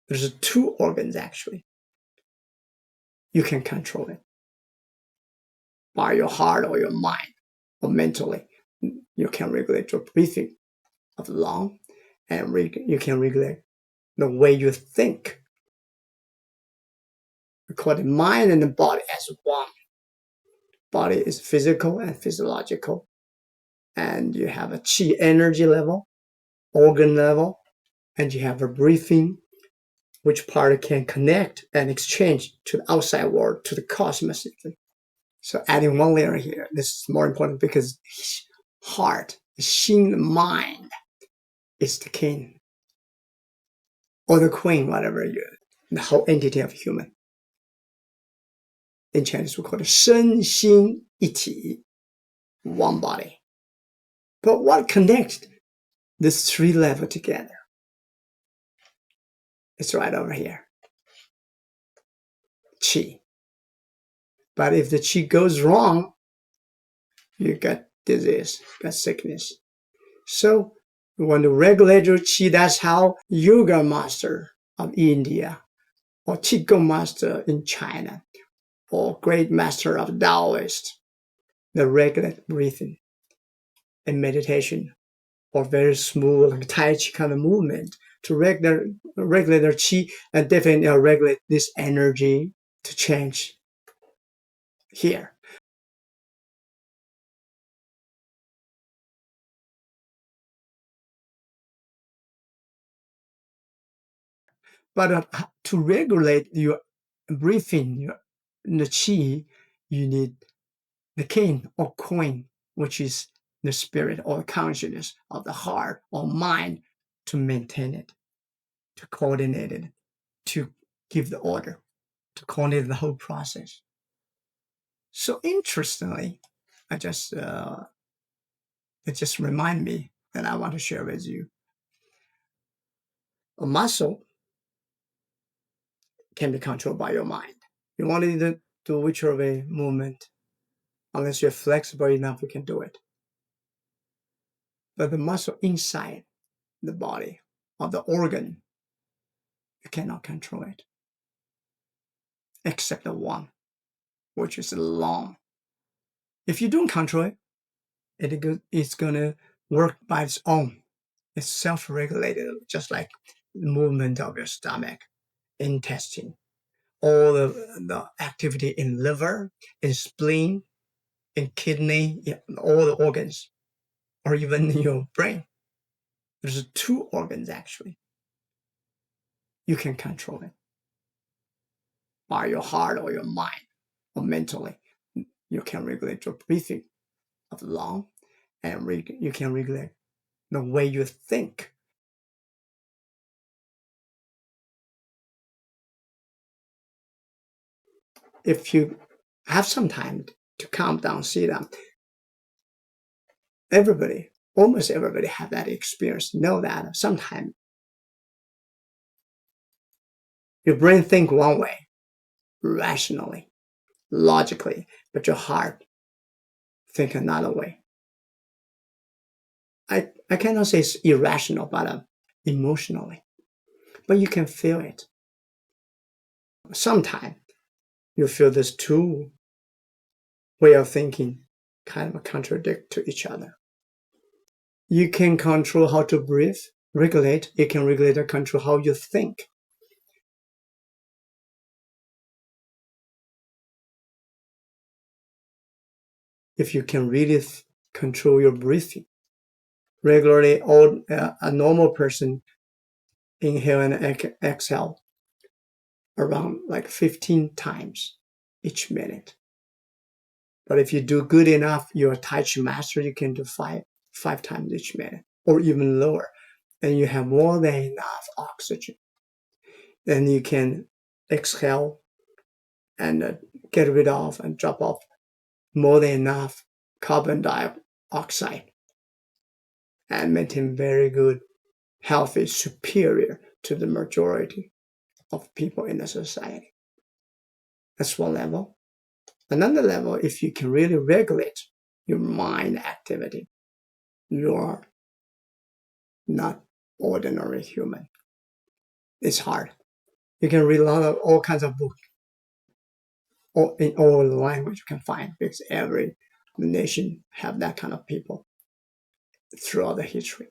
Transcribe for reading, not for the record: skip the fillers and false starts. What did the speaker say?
There's two organs actually. You can control it by your heart or your mind or mentally. You can regulate your breathing of the lung, and you can regulate the way you think. We call the mind and the body as one. Body is physical and physiological, and you have a qi energy level, organ level, and you have a breathing, which part can connect and exchange to the outside world, to the cosmos. So adding one layer here, this is more important because heart, the Xin mind, is the king or the queen, whatever the whole entity of human. In Chinese, we call it 身心一体, one body. But what connects these three levels together? It's right over here. Qi. But if the qi goes wrong, you get disease, get sickness. So you want to regulate your qi. That's how yoga master of India or Qigong master in China or great master of Daoist, they regulate breathing and meditation or very smooth like Tai Chi kind of movement to regulate their qi and definitely regulate this energy to change here. But to regulate your breathing, the qi, you need the king or queen, which is the spirit or consciousness of the heart or mind, to maintain it, to coordinate it, to give the order, to coordinate the whole process. So interestingly, it just reminded me that I want to share with you. A muscle can be controlled by your mind. You want to do whichever movement, unless you're flexible enough, you can do it. But the muscle inside the body of the organ, you cannot control it, except the one, which is the lung. If you don't control it, it's going to work by its own. It's self-regulated, just like the movement of your stomach, intestine, all the activity in liver, in spleen, in kidney, in all the organs, or even in your brain. There's two organs actually. You can control it by your heart or your mind or mentally. You can regulate your breathing of the lung, and you can regulate the way you think. If you have some time to calm down, sit down, almost everybody have that experience. Know that sometimes your brain think one way, rationally, logically, but your heart think another way. I cannot say it's irrational, but emotionally. But you can feel it. Sometimes you feel this two way of thinking kind of contradict to each other. You can control how to breathe, regulate. You can regulate and control how you think. If you can really control your breathing regularly, a normal person inhale and exhale around like 15 times each minute. But if you do good enough, you're a Tai Chi master, you can do five times each minute or even lower. And you have more than enough oxygen. Then you can exhale and get rid of and drop off more than enough carbon dioxide and maintain very good, healthy, superior to the majority of people in the society. That's one level. Another level, if you can really regulate your mind activity, you are not ordinary human. It's hard. You can read a lot of all kinds of books in all the language you can find, because every nation have that kind of people throughout the history.